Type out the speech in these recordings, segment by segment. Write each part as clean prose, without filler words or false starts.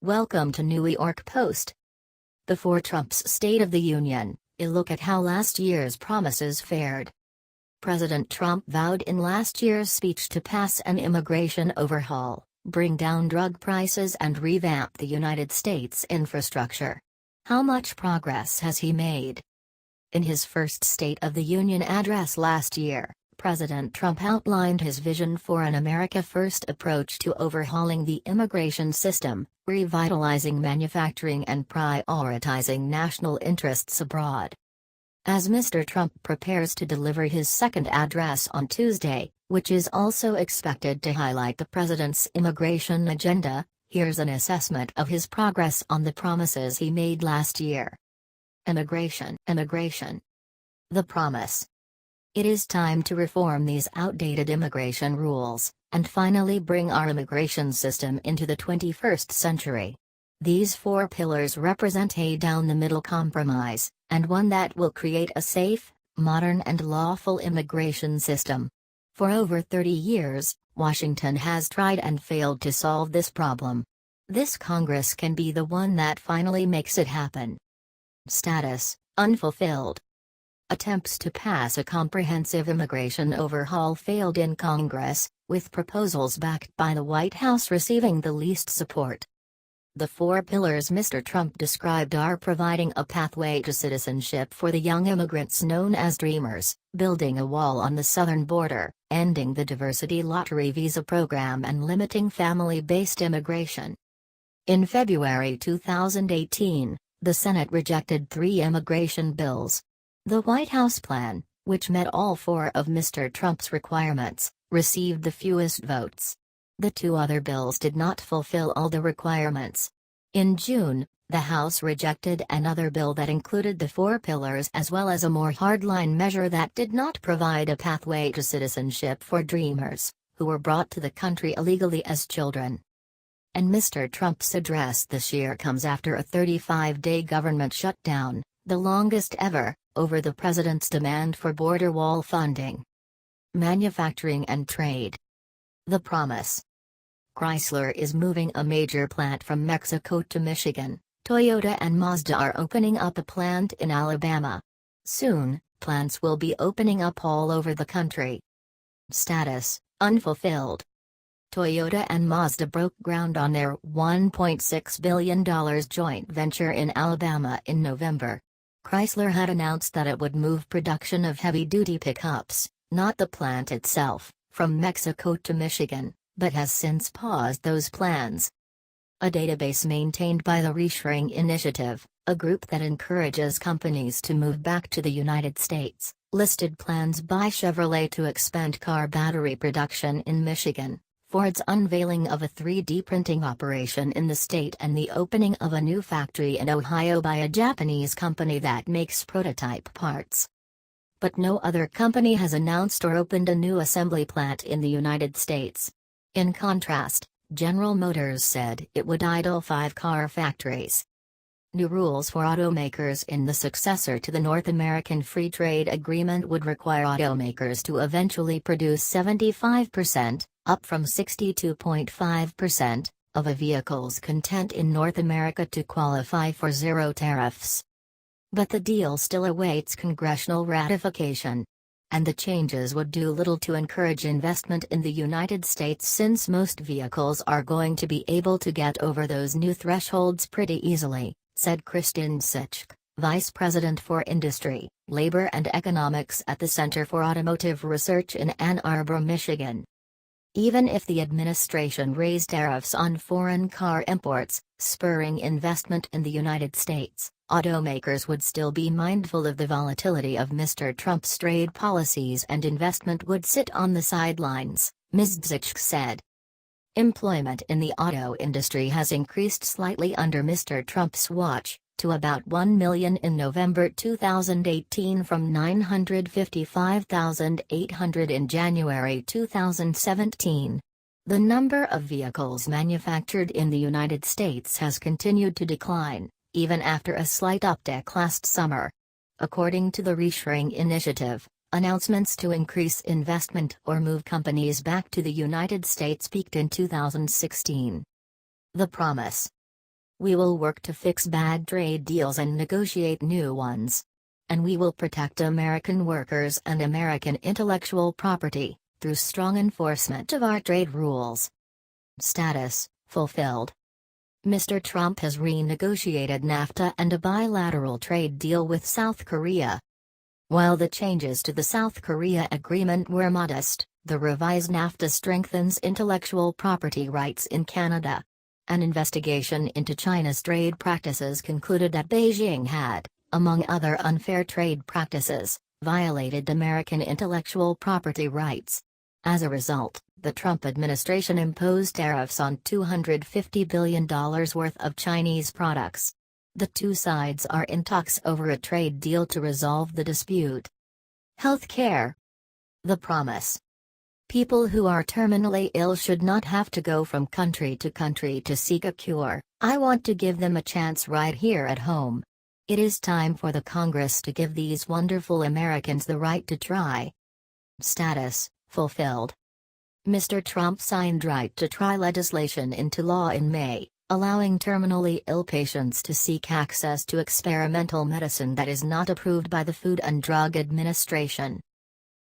Welcome to New York Post. Before Trump's State of the Union, a look at how last year's promises fared. President Trump vowed in last year's speech to pass an immigration overhaul, bring down drug prices and revamp the United States infrastructure. How much progress has he made? In his first State of the Union address last year, President Trump outlined his vision for an America First approach to overhauling the immigration system, revitalizing manufacturing and prioritizing national interests abroad. As Mr. Trump prepares to deliver his second address on Tuesday, which is also expected to highlight the president's immigration agenda, here's an assessment of his progress on the promises he made last year. Immigration. The promise. It is time to reform these outdated immigration rules, and finally bring our immigration system into the 21st century. These four pillars represent a down-the-middle compromise, and one that will create a safe, modern and lawful immigration system. For over 30 years, Washington has tried and failed to solve this problem. This Congress can be the one that finally makes it happen. Status: unfulfilled. Attempts to pass a comprehensive immigration overhaul failed in Congress, with proposals backed by the White House receiving the least support. The four pillars Mr. Trump described are providing a pathway to citizenship for the young immigrants known as Dreamers, building a wall on the southern border, ending the diversity lottery visa program and limiting family-based immigration. In February 2018, the Senate rejected 3 immigration bills. The White House plan, which met all 4 of Mr. Trump's requirements, received the fewest votes. The 2 other bills did not fulfill all the requirements. In June, the House rejected another bill that included the 4 pillars as well as a more hardline measure that did not provide a pathway to citizenship for Dreamers, who were brought to the country illegally as children. And Mr. Trump's address this year comes after a 35-day government shutdown, the longest ever, over the president's demand for border wall funding. Manufacturing and trade. The promise. Chrysler is moving a major plant from Mexico to Michigan. Toyota and Mazda are opening up a plant in Alabama. Soon, plants will be opening up all over the country. Status: unfulfilled. Toyota and Mazda broke ground on their $1.6 billion joint venture in Alabama in November. Chrysler had announced that it would move production of heavy-duty pickups, not the plant itself, from Mexico to Michigan, but has since paused those plans. A database maintained by the Reshoring Initiative, a group that encourages companies to move back to the United States, listed plans by Chevrolet to expand car battery production in Michigan, Ford's unveiling of a 3D printing operation in the state and the opening of a new factory in Ohio by a Japanese company that makes prototype parts. But no other company has announced or opened a new assembly plant in the United States. In contrast, General Motors said it would idle 5 car factories. New rules for automakers in the successor to the North American Free Trade Agreement would require automakers to eventually produce 75%, up from 62.5%, of a vehicle's content in North America to qualify for zero tariffs. But the deal still awaits congressional ratification. And the changes would do little to encourage investment in the United States since most vehicles are going to be able to get over those new thresholds pretty easily, said Kristin Sitchk, Vice President for Industry, Labor and Economics at the Center for Automotive Research in Ann Arbor, Michigan. Even if the administration raised tariffs on foreign car imports, spurring investment in the United States, automakers would still be mindful of the volatility of Mr. Trump's trade policies and investment would sit on the sidelines, Ms. Sitchk said. Employment in the auto industry has increased slightly under Mr. Trump's watch, to about 1 million in November 2018 from 955,800 in January 2017. The number of vehicles manufactured in the United States has continued to decline, even after a slight uptick last summer. According to the Reshoring Initiative, announcements to increase investment or move companies back to the United States peaked in 2016. The promise. We will work to fix bad trade deals and negotiate new ones. And we will protect American workers and American intellectual property through strong enforcement of our trade rules. Status fulfilled. Mr. Trump has renegotiated NAFTA and a bilateral trade deal with South Korea. While the changes to the South Korea agreement were modest, the revised NAFTA strengthens intellectual property rights in Canada. An investigation into China's trade practices concluded that Beijing had, among other unfair trade practices, violated American intellectual property rights. As a result, the Trump administration imposed tariffs on $250 billion worth of Chinese products. The two sides are in talks over a trade deal to resolve the dispute. Healthcare. The promise. People who are terminally ill should not have to go from country to seek a cure. I want to give them a chance right here at home. It is time for the Congress to give these wonderful Americans the right to try. Status fulfilled. Mr. Trump signed right to try legislation into law in May, allowing terminally ill patients to seek access to experimental medicine that is not approved by the Food and Drug Administration.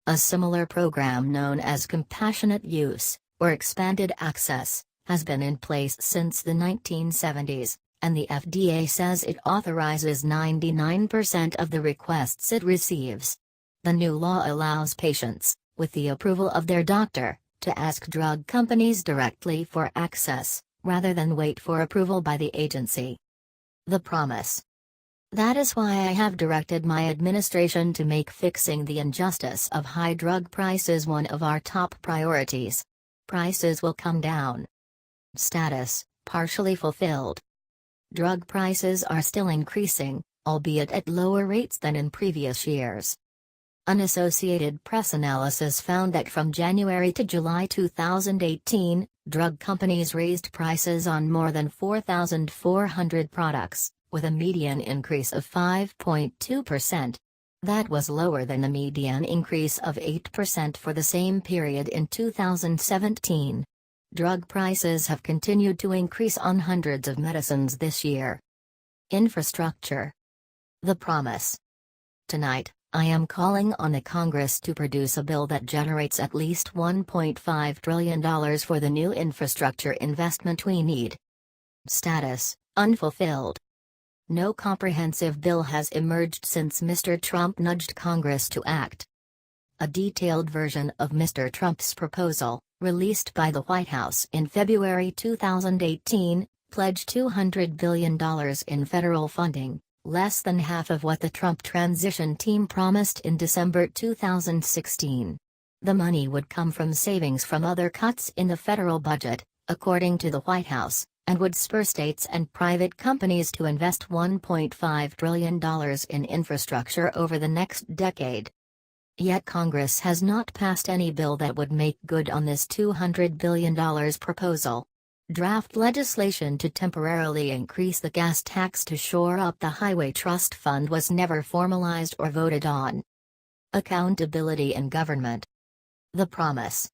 A similar program known as compassionate use, or expanded access, has been in place since the 1970s, and the FDA says it authorizes 99% of the requests it receives. The new law allows patients, with the approval of their doctor, to ask drug companies directly for access, rather than wait for approval by the agency. The promise. That is why I have directed my administration to make fixing the injustice of high drug prices one of our top priorities. Prices will come down. Status partially fulfilled. Drug prices are still increasing, albeit at lower rates than in previous years. An Associated Press analysis found that from January to July 2018, drug companies raised prices on more than 4,400 products, with a median increase of 5.2%. That was lower than the median increase of 8% for the same period in 2017. Drug prices have continued to increase on hundreds of medicines this year. Infrastructure. The promise. Tonight, I am calling on the Congress to produce a bill that generates at least $1.5 trillion for the new infrastructure investment we need. Status unfulfilled. No comprehensive bill has emerged since Mr. Trump nudged Congress to act. A detailed version of Mr. Trump's proposal, released by the White House in February 2018, pledged $200 billion in federal funding, less than half of what the Trump transition team promised in December 2016. The money would come from savings from other cuts in the federal budget, according to the White House, and would spur states and private companies to invest $1.5 trillion in infrastructure over the next decade. Yet Congress has not passed any bill that would make good on this $200 billion proposal. Draft legislation to temporarily increase the gas tax to shore up the Highway Trust Fund was never formalized or voted on. Accountability in government. The promise.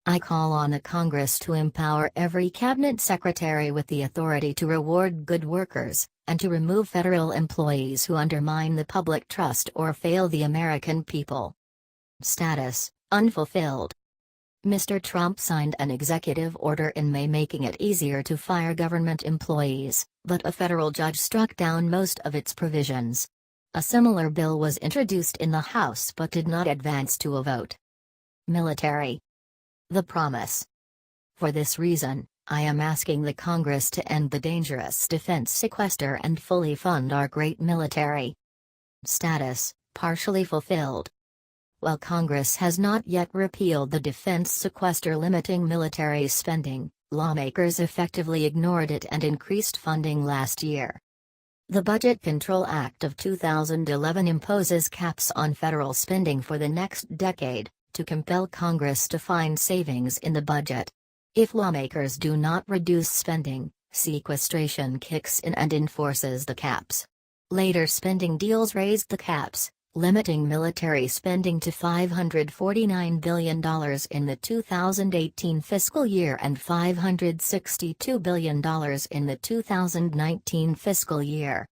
I call on the Congress to empower every cabinet secretary with the authority to reward good workers, and to remove federal employees who undermine the public trust or fail the American people. Status unfulfilled. Mr. Trump signed an executive order in May making it easier to fire government employees, but a federal judge struck down most of its provisions. A similar bill was introduced in the House but did not advance to a vote. Military. The promise. For this reason, I am asking the Congress to end the dangerous defense sequester and fully fund our great military. Status partially fulfilled. While Congress has not yet repealed the defense sequester limiting military spending, lawmakers effectively ignored it and increased funding last year. The Budget Control Act of 2011 imposes caps on federal spending for the next decade, to compel Congress to find savings in the budget. If lawmakers do not reduce spending, sequestration kicks in and enforces the caps. Later spending deals raised the caps, limiting military spending to $549 billion in the 2018 fiscal year and $562 billion in the 2019 fiscal year.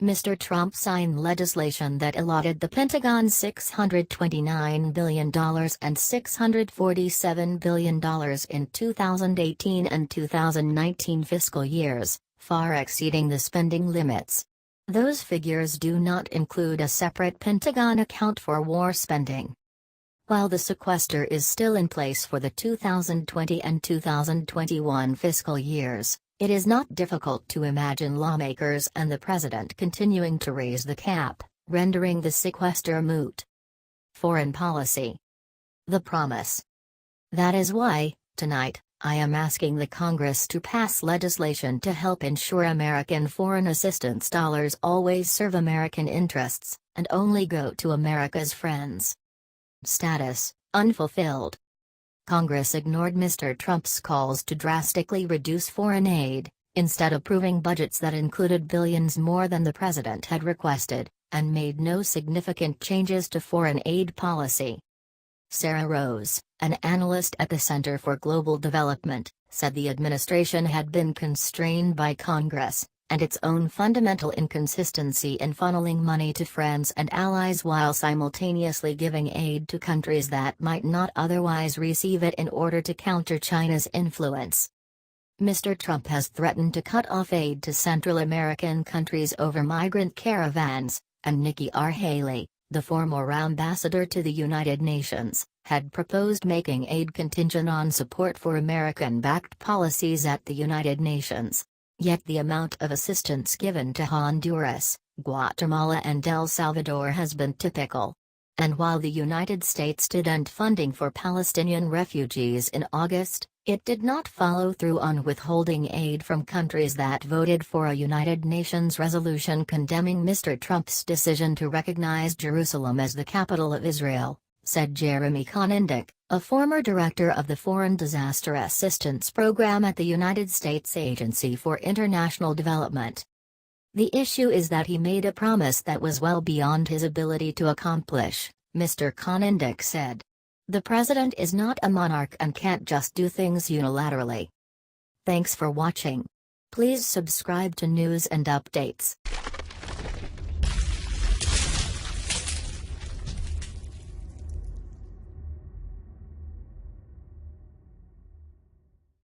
Mr. Trump signed legislation that allotted the Pentagon $629 billion and $647 billion in 2018 and 2019 fiscal years, far exceeding the spending limits. Those figures do not include a separate Pentagon account for war spending. While the sequester is still in place for the 2020 and 2021 fiscal years, it is not difficult to imagine lawmakers and the president continuing to raise the cap, rendering the sequester moot. Foreign policy. The promise. That is why, tonight, I am asking the Congress to pass legislation to help ensure American foreign assistance dollars always serve American interests, and only go to America's friends. Status: unfulfilled. Congress ignored Mr. Trump's calls to drastically reduce foreign aid, instead approving budgets that included billions more than the president had requested, and made no significant changes to foreign aid policy. Sarah Rose, an analyst at the Center for Global Development, said the administration had been constrained by Congress, and its own fundamental inconsistency in funneling money to friends and allies while simultaneously giving aid to countries that might not otherwise receive it in order to counter China's influence. Mr. Trump has threatened to cut off aid to Central American countries over migrant caravans, and Nikki R. Haley, the former ambassador to the United Nations, had proposed making aid contingent on support for American-backed policies at the United Nations. Yet the amount of assistance given to Honduras, Guatemala and El Salvador has been typical. And while the United States did end funding for Palestinian refugees in August, it did not follow through on withholding aid from countries that voted for a United Nations resolution condemning Mr. Trump's decision to recognize Jerusalem as the capital of Israel, said Jeremy Konyndyk, a former director of the Foreign Disaster Assistance Program at the United States Agency for International Development. The issue is that he made a promise that was well beyond his ability to accomplish, Mr. Konyndyk said. The president is not a monarch and can't just do things unilaterally. Thanks for watching. Please subscribe to news and updates.